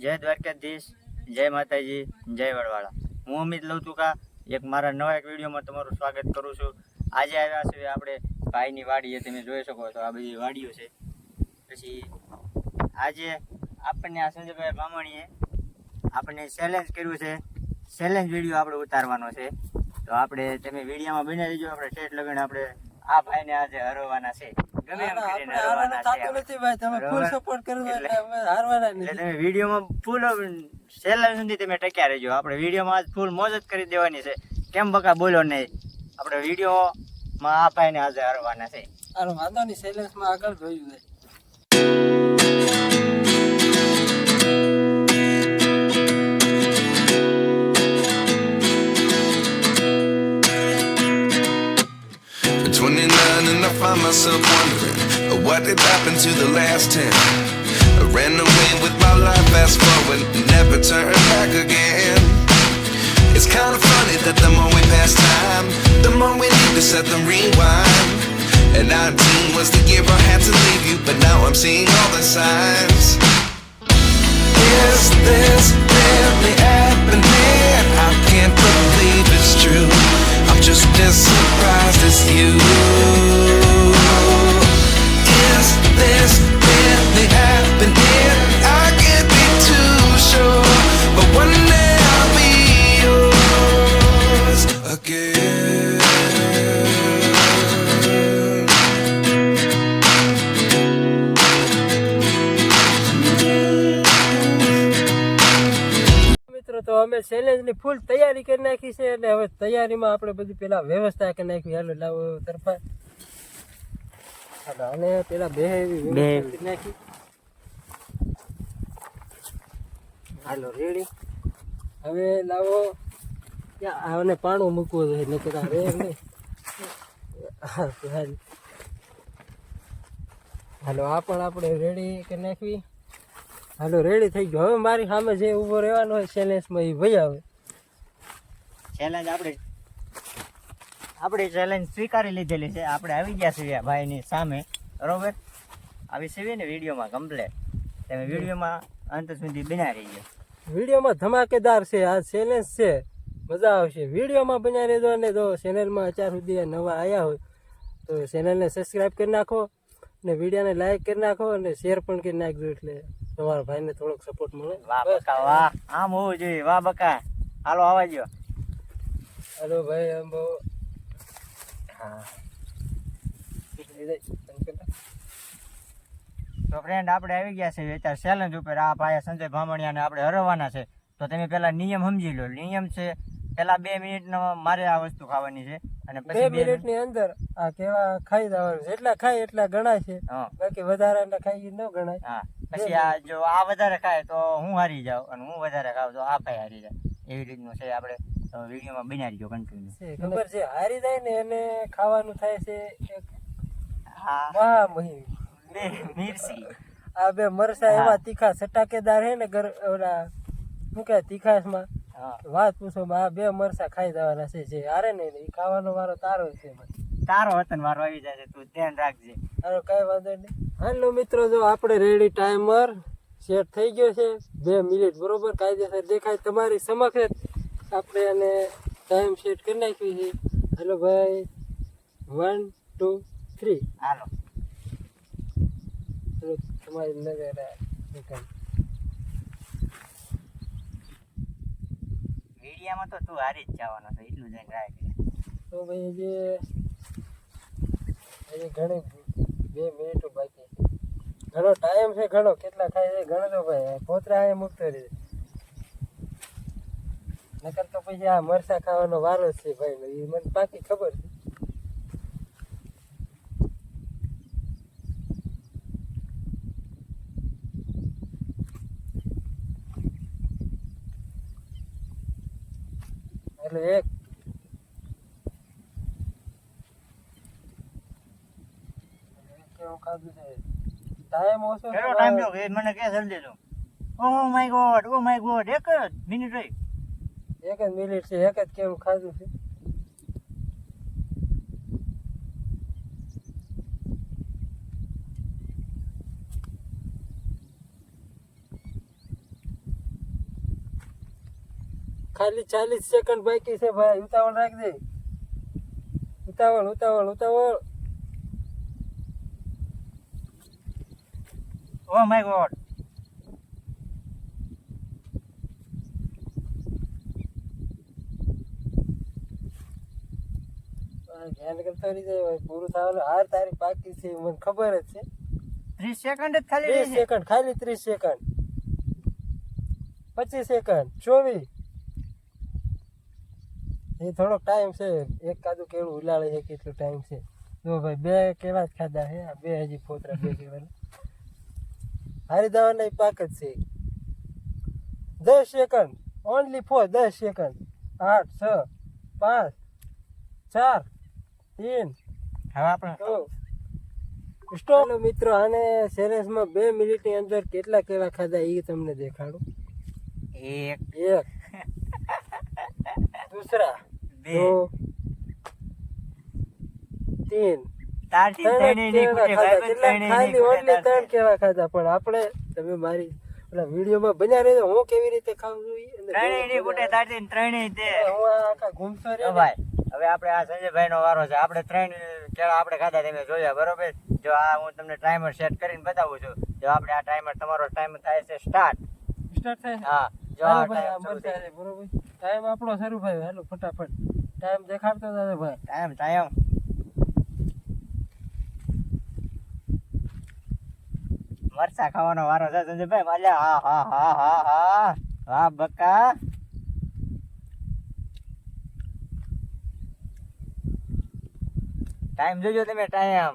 જય દ્વારકાધીશ, જય માતાજી, જય વડવાળા. હું અમિત લવતુકા એક મારા નવા એક વિડીયોમાં તમારું સ્વાગત કરું છું. આજે આવ્યા છે આપણે ભાઈની વાડીએ. તમે જોઈ શકો છો આ બધી વાડીઓ છે. પછી આજે આપણને આ સંજયભાઈ બામણીએ આપણને ચેલેન્જ કર્યું છે. ચેલેન્જ વિડીયો આપણે ઉતારવાનો છે. તો આપણે તમે વિડીયોમાં બની રહીજો. આપણે ઠેઠ લગન આપણે આ ભાઈને આજે હરવાના છે. ગમે એમ કરીને હરવાના છે. ભાઈ તમે ફૂલ સપોર્ટ કરો એટલે અમે હારવાના નહીં. એટલે તમે વિડીયોમાં ફૂલ ચેલેન્જ સુધી તમે ટક્યા રહેજો. આપણે વિડીયોમાં આજ ફૂલ મોજ જ કરી દેવાની છે. કેમ બકા બોલો નહીં. આપણે વિડીયોમાં આ ભાઈને આજે હરવાના છે. આનો વાંધો નહીં, ચેલેન્જમાં આગળ જોયું છે. And I find myself wondering what did happen to the last 10. I ran away with my life, fast forward, never turn back again. It's kind of funny that the more we pass time, the more we need to set them rewind. And 19 was the year I had to leave you, but now I'm seeing all the signs. Is this really happening? I can't believe it's true. I'm just as surprised as you. Is this really happening? I can't be too sure, but one day I'll be yours again. મિત્રો તો અમે ચેલેન્જની ફૂલ તૈયારી કરી નાખી છે અને હવે તૈયારીમાં આપણે બધી પેલા વ્યવસ્થા કરી નાખી. હાલો લાવો તરફા અને પેલા બે કરી નાખી. હાલો રેડી. હવે લાવો આને પાણું મૂકવું જોઈએ નકર આ રે નહીં. હાલો આ પણ આપણે રેડી કરી નાખવી. હાલો રેડી થઈ ગયો. હવે મારી સામે જે ઊભો રહેવાનો હોય ચેલેન્જમાં એ ભાઈ આવે. ચેલેન્જ આપણે ચેલેન્જ સ્વીકારી લીધેલી છે. આપણે આવી ગયા છીએ ભાઈની સામે, બરોબર. આવી છે ને વિડીયોમાં કમ્પ્લેટ. તમે વિડીયોમાં અંત સુધી બના રહીજો. વિડીયોમાં ધમાકેદાર છે આ ચેલેન્જ છે, મજા આવશે. વિડીયોમાં બન્યા રહેજો અને જો ચેનલમાં અત્યાર સુધી નવા આવ્યા હોય તો ચેનલને સબસ્ક્રાઈબ કરી નાખો અને વિડીયોને લાઈક કરી નાખો અને શેર પણ કરી નાખજો, એટલે તમારા ભાઈને થોડોક સપોર્ટ મળે. વાહ બકા વાહ, આમ હોવું જોઈએ. વાહ બકા, હાલો આવવા જો. હાલો ભાઈ આમ બહુ હા. તો ફ્રેન્ડ આપણે આવી ગયા છે અત્યારે ચેલેન્જ ઉપર. આ ભાઈ સંજય ભામણિયાને આપણે હરવાના છે. તો તમે પેલા નિયમ સમજી લો. નિયમ છે પેલા 2 મિનિટનો મારે આ વસ્તુ ખાવાની છે અને પછી 2 મિનિટની અંદર આ કેવા ખાઈ જવાનું. જેટલા ખાય એટલા ગણાય છે, બાકી વધારે ખાઈ ન ગણાય. હા, પછી આ જો આ વધારે ખાય તો હું હારી જાઉં અને હું વધારે ખાવ તો આ ભાઈ હારી જાય. એવી રીતનું છે. આપણે વિડીયોમાં બનાવી દો કન્ટિન્યુ. ખબર છે હારી જાય ને એને ખાવાનું થાય છે એક હા મિર્ચી. આ 2 મરસા એવા તીખા ચટાકેદાર હે ને ઓલા શું કહે તીખાશમાં વાત પૂછો. આ 2 મરસા ખાઈ જવાના છે. જે હારે ને એ ખાવાનો વારો તારો છે. તારો વતન વારો આવી જાય છે, તું ધ્યાન રાખજે. હાલો કઈ વાંધો નહીં. હાલો મિત્રો જો આપણે રેડી ટાઈમર સેટ થઈ ગયો છે. 2 મિનિટ બરોબર કાયદેસર દેખાય તમારી સમક્ષ. આપણે એને ટાઈમ સેટ કરી નાખ્યું છે. હાલો ભાઈ 1 2 3 હાલો. તમારી નજર વિડીયામાં તો તું હારી જ જવાનો છે, એટલું જઈને રાખ. તો ભાઈ જે ઘણી 2 મિનિટો બાકી છે. ઘણો ટાઈમ છે, ઘણો કેટલા થાય છે ગણો ભાઈ. પોતરા અહીંયા મૂકતો રહે નકર તો પછી આ મરસા ખાવાનો વારો છે ભાઈ. એ મને પાકી ખબર છે. એટલે એક કેવું ખાધું છે. ટાઈમ ઓછો કેટલો ટાઈમ લો એ મને કે જલ્દી લો. Oh my god, oh my god. 1 minute રહી. 1 જ મિનિટ છે. 1 જ કેવું ખાધું છે. ખાલી 40 સેકન્ડ બાકી છે ભાઈ, ઉતાવળ રાખજે. ઉતાવળ ઉતાવળ ઉતાવળ. ઓ માય ગોડ. ધ્યાન કરતો રહી જાય ભાઈ, પૂરું થવાનું હાર તારી બાકી છે મને ખબર જ છે. 30 સેકન્ડ જ ખાલી 30 રહી છે. સેકન્ડ, ખાલી 30 સેકન્ડ, 25 સેકન્ડ, 24. એ થોડોક ટાઈમ છે, એક કાદું કેળું ઉલાળે છે કેટલો ટાઈમ છે. જો ભાઈ 2 કેળા જ ખાધા છે, આ 2 હજી ફોતરા 2 કેળા હારી દવાના પાક જ છે. 10 સેકન્ડ, ઓનલી ફોર 10 સેકન્ડ. 8 6 5 4 3 હવે આપણે 2 સ્ટોપ. મિત્રો આને સેરેસમાં 2 મિનિટની અંદર કેટલા કેળા ખાધા એ તમને દેખાડું. 1 એક दूसरा 2 दो तीन તારથી ત્રણેય નહીં ખૂટે ભાઈ, પણ ત્રણેય નહીં ખાલી ખૂટે ઓનલી 3 તારથી. કેળા ખાધા. પણ આપણે તમે મારી ઓલા વિડીયોમાં બન્યા રહેજો, હું કેવી રીતે ખાઉં છું ઈ. અને ત્રણેય નહીં ખૂટે તારથી ને ત્રણેય તે. હું આ આખા ઘૂમતો જો રહ્યો ભાઈ હવે આપણે આ સંજયભાઈ નો વારો છે. આપણે 3 કેળા આપણે ખાધા તમે જોયા બરોબર. જો આ હું તમને ટાઈમર સેટ કરીને બતાવું છું. જો આપણે આ ટાઈમર, તમારો ટાઈમ થાય છે સ્ટાર્ટ. સ્ટાર્ટ થાય છે. હા જો આ હાલો ભાઈ, આ ટાઈમ મળતા છે બરોબર. ટાઈમ આપણો શરૂ ભાઈ, હાલો ફટાફટ ટાઈમ દેખાડતો જાજો ભાઈ. ટાઈમ મરચા ખાવાનો વારો છે સંજયભાઈ. માલ્યા હા હા હા હા હા વાહ બકા. ટાઈમ જોજો તમે, ટાઈમ.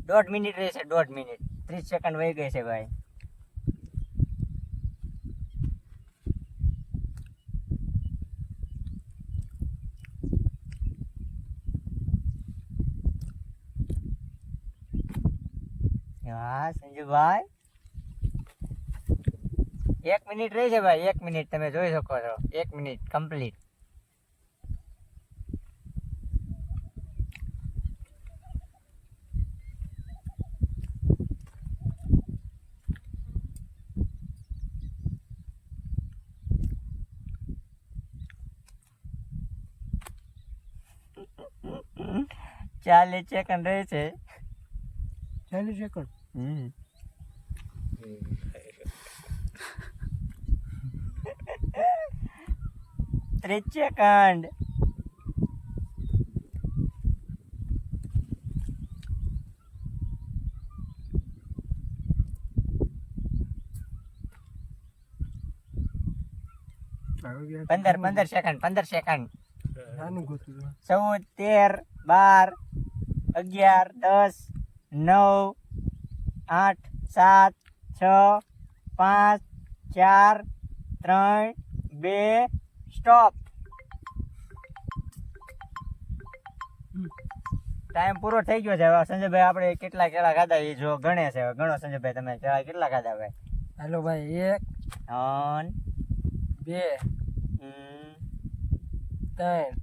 દોઢ મિનિટ રહેશે, 1.5 મિનિટ. 30 સેકન્ડ વહી ગઈ છે ભાઈ. હા સંજુભાઈ 1 મિનિટ રહી છે ભાઈ, 1 મિનિટ તમે જોઈ શકો છો. 1 મિનિટ કમ્પ્લીટ. ચાલીસ સેકન્ડ રહે છે. 40 સેકન્ડ. 30 સેકન્ડ. પંદર સેકન્ડ 15 સેકન્ડ. નાનું ગોતું 14 13 12 11 10 9 8 7 6 5 4 3 2 સ્ટોપ. ટાઈમ પૂરો થઈ ગયો છે. હવે સંજયભાઈ આપણે કેટલા કેળા ખાધા એ જો ગણે છે. હવે ગણો સંજયભાઈ, તમે કેળા કેટલા ખાધા ભાઈ? હાલો ભાઈ 1 3 2 3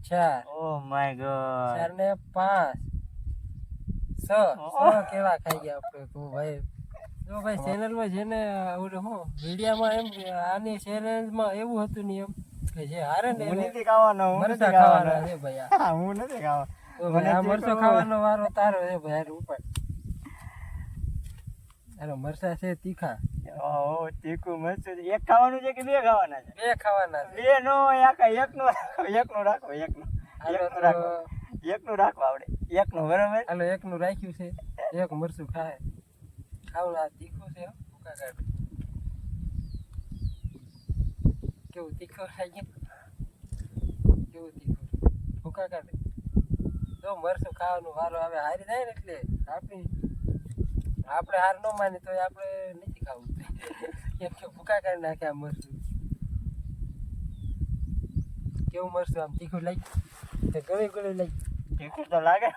4 ઓ માય ગોડ. 4 ને 5 6 કેળા ખાઈ ગયા આપણે તો ભાઈ. જો ભાઈ ચેનલમાં જેને ઓલું હું વિડીયામાં એમ કે આની ચેનલમાં એવું હતું ને એમ કે જે હારે ને હું એને નથી ખાવાનો, હું મરચાં નથી ખાવાનો. ખાવાના છે ભાઈ. આ હા, હું નથી ખાવાનો. તો ભાઈ આ મને મરચો ખાવાનો વારો તારો છે ભાઈ. હારે ઉપર હાલો મરચા છે તીખા. ઓહો, તીખું મરચું. એક ખાવાનું છે કે બે ખાવાના છે? 2 ખાવાના છે. બે નો આખા એકનું રાખો. હાલો એકનું રાખો. એકનું રાખો આપણે. એકનું બરાબર. હાલો 1 નું રાખ્યું છે. 1 મરચું ખાય ખાવું. આ તીખું છે હો, ભૂકા કાઢ. કેવું તીખું લાગ્યું? કેવું તીખું ભૂકા કાઢે. જો મરચું ખાવાનું વારો આવે હારી થાય ને એટલે આપણે હાર ન માની તો આપણે નથી ખાવું. કેમ કે ભૂકા કાઢી નાખે આ મરચું. કેવું મરચું આમ તીખું લાગ્યું? તે ગળી ગળી લાગ્યું. તીખું તો લાગે.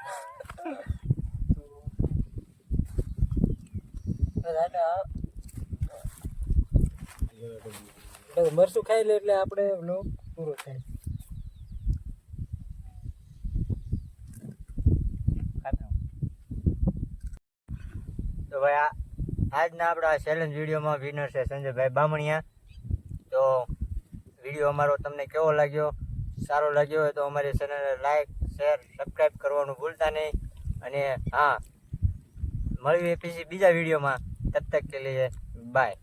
મરચું ખાઈ લે એટલે આપણે વ્લોગ પૂરો થાય. તો ભાઈ આજના આપણા ચેલેન્જ વિડીયોમાં વિનર છે સંજયભાઈ બામણિયા. તો વિડીયો અમારો તમને કેવો લાગ્યો? સારો લાગ્યો હોય તો અમારી ચેનલને લાઈક શેર સબસ્ક્રાઈબ કરવાનું ભૂલતા નહીં. અને હા, મળીએ પછી બીજા વિડીયોમાં. તબ તક કે લીએ બાય.